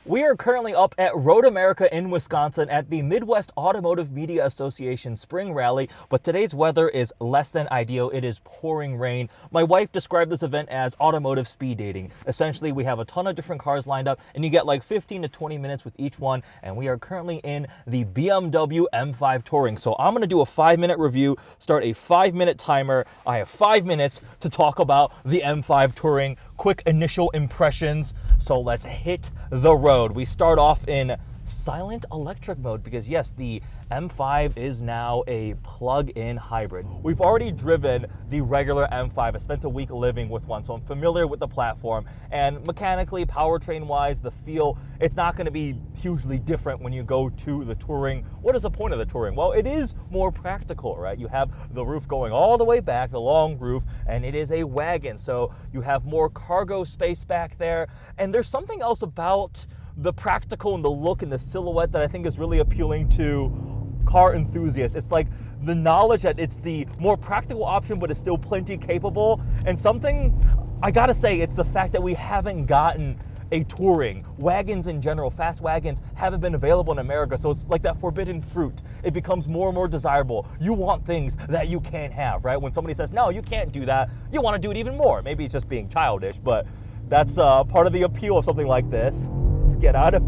We are currently up at Road America in Wisconsin at the Midwest Automotive Media Association Spring Rally, but today's weather is less than ideal. It is pouring rain. My wife described this event as automotive speed dating. Essentially, we have a ton of different cars lined up, and you get like 15 to 20 minutes with each one, and we are currently in the BMW M5 Touring. So I'm going to do a 5-minute review, start a 5-minute timer. I have 5 minutes to talk about the M5 Touring. Quick initial impressions. So let's hit the road. We start off in silent electric mode because yes, the M5 is now a plug-in hybrid. We've already driven the regular M5. I spent a week living with one, so I'm familiar with the platform. And mechanically, powertrain-wise, the feel, it's not going to be hugely different when you go to the Touring. What is the point of the Touring? Well, it is more practical, right? You have the roof going all the way back, the long roof, and it is a wagon, so you have more cargo space back there. And there's something else about the practical and the look and the silhouette that I think is really appealing to car enthusiasts. It's like the knowledge that it's the more practical option, but it's still plenty capable. And something, I gotta say, it's the fact that we haven't gotten a Touring. Wagons in general, fast wagons, haven't been available in America, so it's like that forbidden fruit. It becomes more and more desirable. You want things that you can't have, right? When somebody says, no, you can't do that, you want to do it even more. Maybe it's just being childish, but that's part of the appeal of something like this. Let's get out of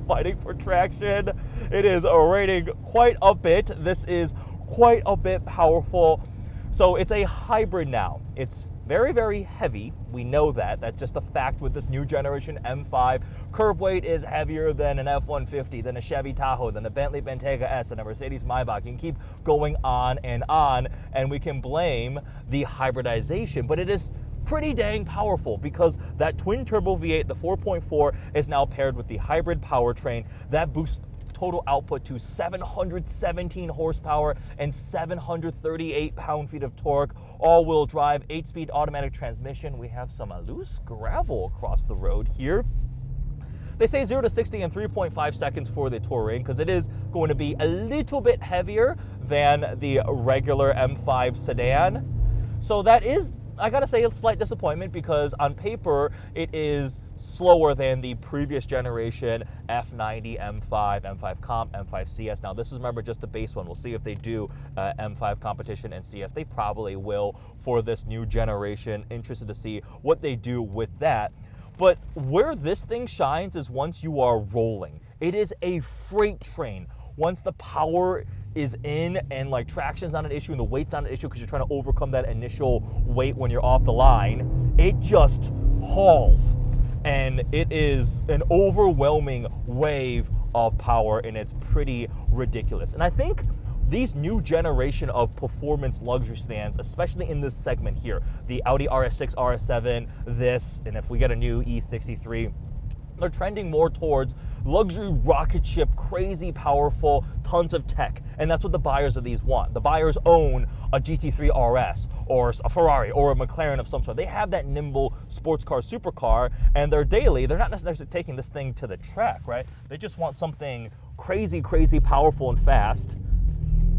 fighting for traction. It is raining quite a bit. This is quite a bit powerful. So it's a hybrid now. It's very, very heavy. We know that. That's just a fact with this new generation M5. Curb weight is heavier than an F-150, than a Chevy Tahoe, than a Bentley Bentayga S, and a Mercedes Maybach. You can keep going on, and we can blame the hybridization, but it is pretty dang powerful because that twin turbo V8, the 4.4, is now paired with the hybrid powertrain. That boosts total output to 717 horsepower and 738 pound-feet of torque. All-wheel drive, 8-speed automatic transmission. We have some loose gravel across the road here. They say 0 to 60 in 3.5 seconds for the Touring because it is going to be a little bit heavier than the regular M5 sedan. So that is, I gotta say, a slight disappointment because on paper it is slower than the previous generation F90, M5, M5 Comp, M5 CS. Now this is, remember, just the base one. We'll see if they do M5 competition and CS. They probably will for this new generation. Interested to see what they do with that. But where this thing shines is once you are rolling. It is a freight train. Once the power is in and like traction's not an issue and the weight's not an issue because you're trying to overcome that initial weight when you're off the line, it just hauls. And it is an overwhelming wave of power, and it's pretty ridiculous. And I think these new generation of performance luxury sedans, especially in this segment here, the Audi RS6, RS7, this, and if we get a new E63, they're trending more towards luxury rocket ship, crazy powerful, tons of tech. And that's what the buyers of these want. The buyers own a GT3 RS or a Ferrari or a McLaren of some sort. They have that nimble sports car, supercar, and they're not necessarily taking this thing to the track, right? They just want something crazy, crazy powerful and fast.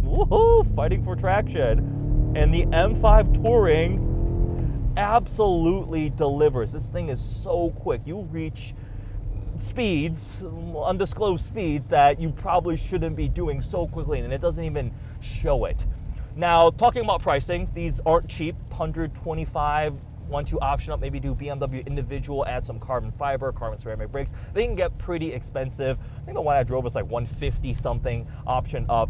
Woohoo, fighting for traction. And the M5 Touring absolutely delivers. This thing is so quick. You reach speeds, undisclosed speeds, that you probably shouldn't be doing so quickly, and it doesn't even show it. Now, talking about pricing, these aren't cheap. $125. Once you option up, maybe do BMW individual, add some carbon fiber, carbon ceramic brakes, they can get pretty expensive. I think the one I drove was like $150 something option up.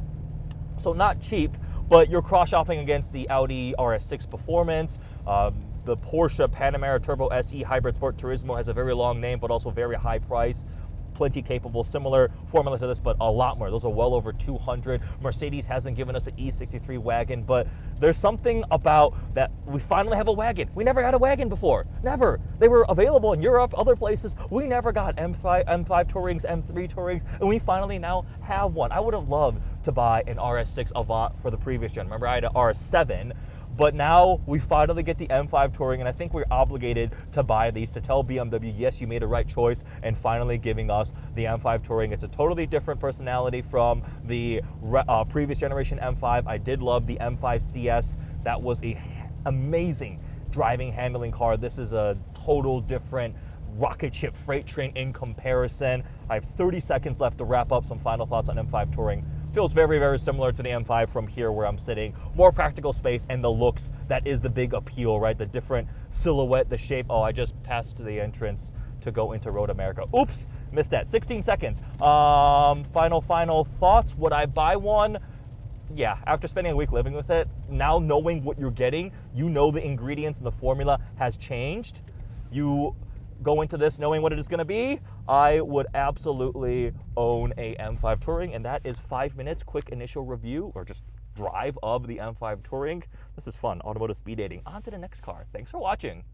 So not cheap, but you're cross-shopping against the Audi RS6 Performance, the Porsche Panamera Turbo SE Hybrid Sport Turismo has a very long name, but also very high price. Plenty capable, similar formula to this, but a lot more. Those are well over 200. Mercedes hasn't given us an E63 wagon, but there's something about that. We finally have a wagon. We never had a wagon before. Never. They were available in Europe, other places. We never got M5 Tourings, M3 Tourings, and we finally now have one. I would have loved to buy an RS6 Avant for the previous gen. Remember, I had an RS7. But now we finally get the M5 Touring, and I think we're obligated to buy these to tell BMW, yes, you made a right choice, and finally giving us the M5 Touring. It's a totally different personality from the previous generation M5. I did love the M5 CS. That was an amazing driving, handling car. This is a total different rocket ship freight train in comparison. I have 30 seconds left to wrap up some final thoughts on M5 Touring. Feels very, very similar to the M5 from here where I'm sitting. More practical space and the looks, that is the big appeal, right? The different silhouette, the shape. Oh, I just passed the entrance to go into Road America. Oops, missed that. 16 seconds. Final thoughts. Would I buy one? Yeah, after spending a week living with it, now knowing what you're getting, you know the ingredients and the formula has changed. You go into this knowing what it is going to be. I would absolutely own a M5 Touring, and that is 5 minutes quick initial review or just drive of the M5 Touring. This is fun. Automotive speed dating. On to the next car. Thanks for watching.